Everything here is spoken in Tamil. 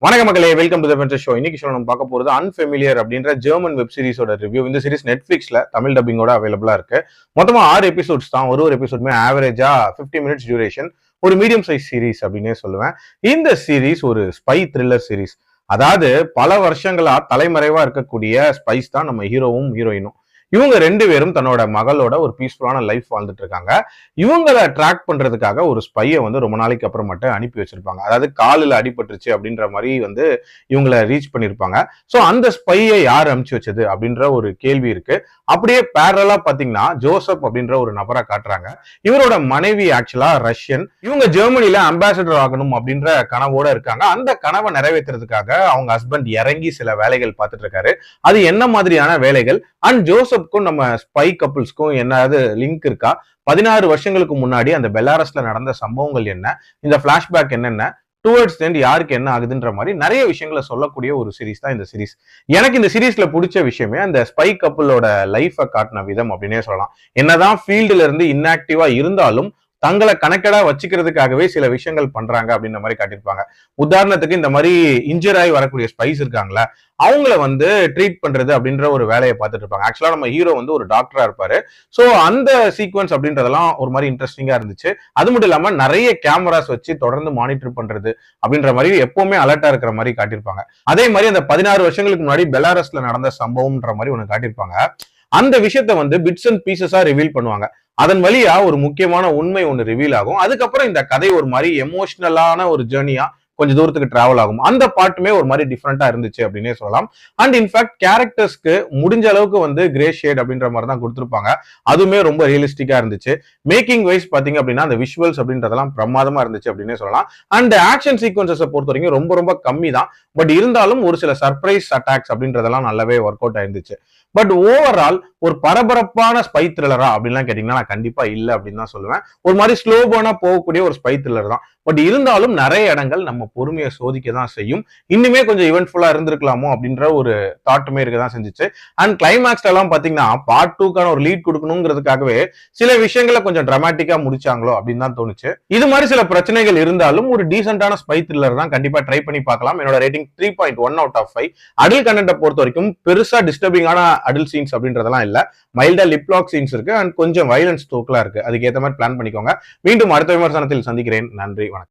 வணக்க மக்களே, welcome to the venture show. இன்னைக்கு ஷோ நம்ம பார்க்க போறது அன்ஃபெமிலியர் அப்படின்ற ஜெர்மன் வெப் சீரிஸோட ரிவ்யூ. இந்த சீரிஸ் நெட்ஃபிளிக்ஸ்ல தமிழ் டப்பிங்கோட அவைலபிளா இருக்கு. மொத்தமா 6 எபிசோட்ஸ் தான். ஒரு எபிசோடுமே ஆவரேஜா 50 மினிட்ஸ் டியூரேஷன். ஒரு மீடியம் சைஸ் சீரிஸ் அப்படின்னே சொல்லுவேன். இந்த சீரிஸ் ஒரு ஸ்பை த்ரில்லர் சீரிஸ். அதாவது பல வருஷங்களா தலைமறைவா இருக்கக்கூடிய ஸ்பைஸ் தான் நம்ம ஹீரோவும் ஹீரோயினும். இவங்க 2 பேரும் தன்னோட மகளோட ஒரு பீஸ்ஃபுல்லான லைஃப் வாழ்ந்துட்டு இருக்காங்க. இவங்களை ட்ராக் பண்றதுக்காக ஒரு ஸ்பையை ரொம்ப நாளைக்கு அப்புறம் மட்டும் அனுப்பி வச்சிருப்பாங்க. அதாவது காலில் அடிபட்டுருச்சு அப்படின்ற மாதிரி இவங்களை ரீச் பண்ணிருப்பாங்க. ஸோ அந்த ஸ்பையை யார் அனுப்பிச்சு வச்சது அப்படின்ற ஒரு கேள்வி இருக்கு. அப்படியே பேரலா பாத்தீங்கன்னா ஜோசப் அப்படின்ற ஒரு நபரை காட்டுறாங்க. இவரோட மனைவி ஆக்சுவலா ரஷ்யன். இவங்க ஜெர்மனில அம்பாசடர் ஆகணும் அப்படின்ற கனவோட இருக்காங்க. அந்த கனவை நிறைவேற்றுறதுக்காக அவங்க ஹஸ்பண்ட் இறங்கி சில வேலைகள் பார்த்துட்டு இருக்காரு. அது என்ன மாதிரியான வேலைகள் அண்ட் ஜோசப்க்கும் நம்ம ஸ்பை கப்புள்ஸ்க்கும் என்னது லிங்க் இருக்கா, 16 வருஷங்களுக்கு முன்னாடி அந்த பெலாரஸ்ல நடந்த சம்பவங்கள் என்ன, இந்த பிளாஷ்பேக் என்னென்ன, டுவர்ட்ஸ் எண்ட் யாருக்கு என்ன ஆகுதுன்ற மாதிரி நிறைய விஷயங்களை சொல்லக்கூடிய ஒரு சீரிஸ் தான் இந்த சீரிஸ். எனக்கு இந்த சீரிஸ்ல பிடிச்ச விஷயமே அந்த ஸ்பை கப்புளோட லைஃபை காட்டின விதம் அப்படின்னே சொல்லலாம். என்னதான் ஃபீல்டுல இருந்து இன்ஆக்டிவா இருந்தாலும் தங்களை கனெக்டடா வச்சுக்கிறதுக்காகவே சில விஷயங்கள் பண்றாங்க அப்படின்ற மாதிரி காட்டியிருப்பாங்க. உதாரணத்துக்கு இந்த மாதிரி இன்ஜர் ஆகி வரக்கூடிய ஸ்பைஸ் இருக்காங்களா, அவங்கள ட்ரீட் பண்றது அப்படின்ற ஒரு வேலையை பார்த்துட்டு இருப்பாங்க. ஆக்சுவலா நம்ம ஹீரோ ஒரு டாக்டரா இருப்பாரு. ஸோ அந்த சீக்வன்ஸ் அப்படின்றதெல்லாம் ஒரு மாதிரி இன்ட்ரெஸ்டிங்கா இருந்துச்சு. அது மட்டும் இல்லாம நிறைய கேமராஸ் வச்சு தொடர்ந்து மானிட்டர் பண்றது அப்படின்ற மாதிரி எப்பவுமே அலர்ட்டா இருக்கிற மாதிரி காட்டியிருப்பாங்க. அதே மாதிரி அந்த 16 வருஷங்களுக்கு முன்னாடி பெலாரஸ்ல நடந்த சம்பவம்ன்ற மாதிரி ஒண்ணு காட்டியிருப்பாங்க. அந்த விஷயத்த பிட்ஸ் அண்ட் பீசஸா ரிவீல் பண்ணுவாங்க. அதன் வழியா ஒரு முக்கியமான உண்மை ஒண்ணு ரிவீல் ஆகும். அதுக்கப்புறம் இந்த கதை ஒரு மாதிரி எமோஷனலான ஒரு ஜேர்னியா கொஞ்சம் தூரத்துக்கு டிராவல் ஆகும். அந்த பாட்டுமே ஒரு மாதிரி டிஃப்ரெண்டா இருந்துச்சு அப்படின்னே சொல்லலாம். அண்ட் இன்ஃபேக்ட் கேரக்டர்ஸ்க்கு முடிஞ்ச அளவுக்கு கிரே ஷேட் அப்படின்ற மாதிரி தான் கொடுத்துருப்பாங்க. அதுவுமே ரொம்ப ரியலிஸ்டிக்கா இருந்துச்சு. மேக்கிங் வைஸ் பாத்தீங்க அப்படின்னா அந்த விஷுவல்ஸ் அப்படின்றதெல்லாம் பிரமாதமா இருந்துச்சு அப்படின்னே சொல்லலாம். அண்ட் ஆக்ஷன் சீக்வன்சஸை பொறுத்த வரைக்கும் ரொம்ப ரொம்ப கம்மி தான். பட் இருந்தாலும் ஒரு சில சர்ப்ரைஸ் அட்டாக்ஸ் அப்படின்றதெல்லாம் நல்லாவே ஒர்க் அவுட் ஆயிருந்துச்சு. பட் ஓவரால் ஒரு பரபரப்பான ஸ்பை த்ரில்லரா அப்படின்லாம் கேட்டீங்கன்னா நான் கண்டிப்பா இல்லை அப்படின்னு தான் சொல்லுவேன். ஒரு மாதிரி ஸ்லோபானா போகக்கூடிய ஒரு ஸ்பை த்ரில்லர் தான். பட் இருந்தாலும் நிறைய இடங்கள் நம்ம பொறுமையை சோதிக்க தான் செய்யும். இன்னுமே கொஞ்சம் இவென்ட்ஃபுல்லா இருந்திருக்கலாமோ அப்படின்ற ஒரு தாட்டுமே இருக்கதான் செஞ்சுச்சு. அண்ட் கிளைமேக்ஸ்ல எல்லாம் பாத்தீங்கன்னா பார்ட் 2க்கான ஒரு லீட் கொடுக்கணுங்கிறதுக்காகவே சில விஷயங்களை கொஞ்சம் டிராமாட்டிக்கா முடிச்சாங்களோ அப்படின்னு தான் தோணுச்சு. இது மாதிரி சில பிரச்சனைகள் இருந்தாலும் ஒரு டீசென்டான ஸ்பை த்ரில்லர் தான். கண்டிப்பா ட்ரை பண்ணி பார்க்கலாம். என்னோட ரேட்டிங் 3.1 out of 5. அடல்ட் கண்டென்ட்டை பொறுத்த வரைக்கும் பெருசா டிஸ்டர்பிங்கான அடல்ட் சீன்ஸ் அப்படின்றதெல்லாம் இல்ல. மைல்டா லிப்லாக் சீன்ஸ் இருக்கு அண்ட் கொஞ்சம் வயலன்ஸ் தூக்கலா இருக்கு. அதுக்கு ஏற்ற மாதிரி பிளான் பண்ணிக்கோங்க. மீண்டும் அடுத்த விமர்சனத்தில் சந்திக்கிறேன். நன்றி, வணக்கம்.